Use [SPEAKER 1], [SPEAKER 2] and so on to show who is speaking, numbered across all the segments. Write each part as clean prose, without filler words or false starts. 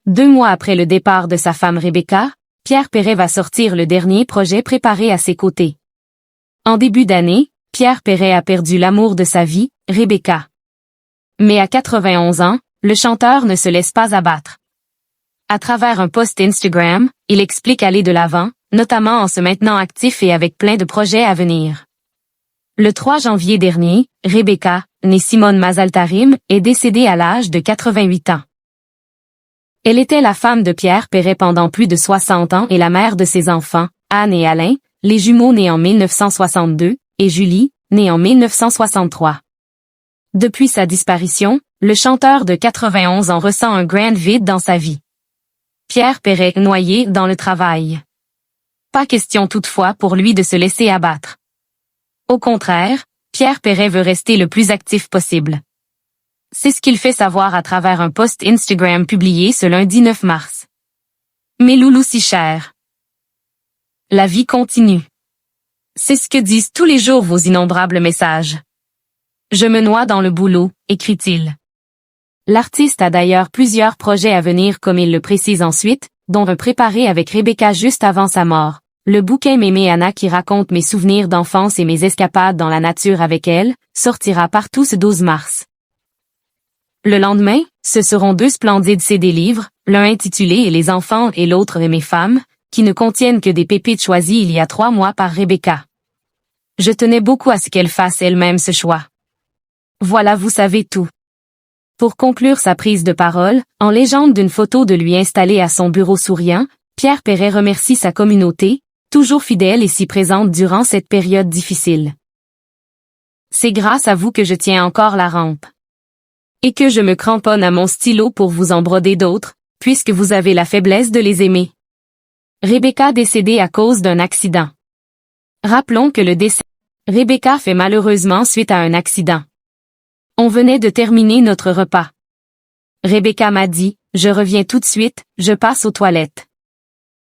[SPEAKER 1] 2 mois après le départ de sa femme Rebecca, Pierre Perret va sortir le dernier projet préparé à ses côtés. En début d'année, Pierre Perret a perdu l'amour de sa vie, Rebecca. Mais à 91 ans, le chanteur ne se laisse pas abattre. À travers un post Instagram, il explique aller de l'avant, notamment en se maintenant actif et avec plein de projets à venir. Le 3 janvier dernier, Rebecca, née Simone Mazaltarim, est décédée à l'âge de 88 ans. Elle était la femme de Pierre Perret pendant plus de 60 ans et la mère de ses enfants, Anne et Alain, les jumeaux nés en 1962, et Julie, née en 1963. Depuis sa disparition, le chanteur de 91 ans ressent un grand vide dans sa vie. Pierre Perret noyé dans le travail. Pas question toutefois pour lui de se laisser abattre. Au contraire, Pierre Perret veut rester le plus actif possible. C'est ce qu'il fait savoir à travers un post Instagram publié ce lundi 9 mars. Mes loulous si chers. La vie continue. C'est ce que disent tous les jours vos innombrables messages. Je me noie dans le boulot, écrit-il. L'artiste a d'ailleurs plusieurs projets à venir comme il le précise ensuite, dont un préparé avec Rebecca juste avant sa mort. Le bouquin Mémé Anna qui raconte mes souvenirs d'enfance et mes escapades dans la nature avec elle, sortira partout ce 12 mars. Le lendemain, ce seront 2 splendides CD-livres, l'un intitulé Et les enfants et l'autre Et mes femmes, qui ne contiennent que des pépites choisies il y a 3 mois par Rebecca. Je tenais beaucoup à ce qu'elle fasse elle-même ce choix. Voilà, vous savez tout. Pour conclure sa prise de parole, en légende d'une photo de lui installée à son bureau souriant, Pierre Perret remercie sa communauté, toujours fidèle et si présente durant cette période difficile. C'est grâce à vous que je tiens encore la rampe. Et que je me cramponne à mon stylo pour vous en broder d'autres, puisque vous avez la faiblesse de les aimer. Rebecca décédée à cause d'un accident. Rappelons que le décès Rebecca fait malheureusement suite à un accident. On venait de terminer notre repas. Rebecca m'a dit, je reviens tout de suite, je passe aux toilettes.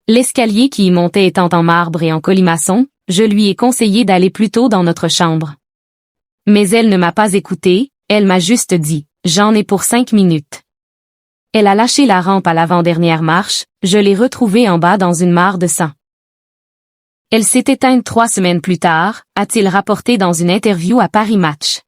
[SPEAKER 1] L'escalier qui y montait étant en marbre et en colimaçon, je lui ai conseillé d'aller plus tôt dans notre chambre. Mais elle ne m'a pas écouté, elle m'a juste dit, j'en ai pour 5 minutes. Elle a lâché la rampe à l'avant-dernière marche, je l'ai retrouvée en bas dans une mare de sang. Elle s'est éteinte 3 semaines plus tard, a-t-il rapporté dans une interview à Paris Match.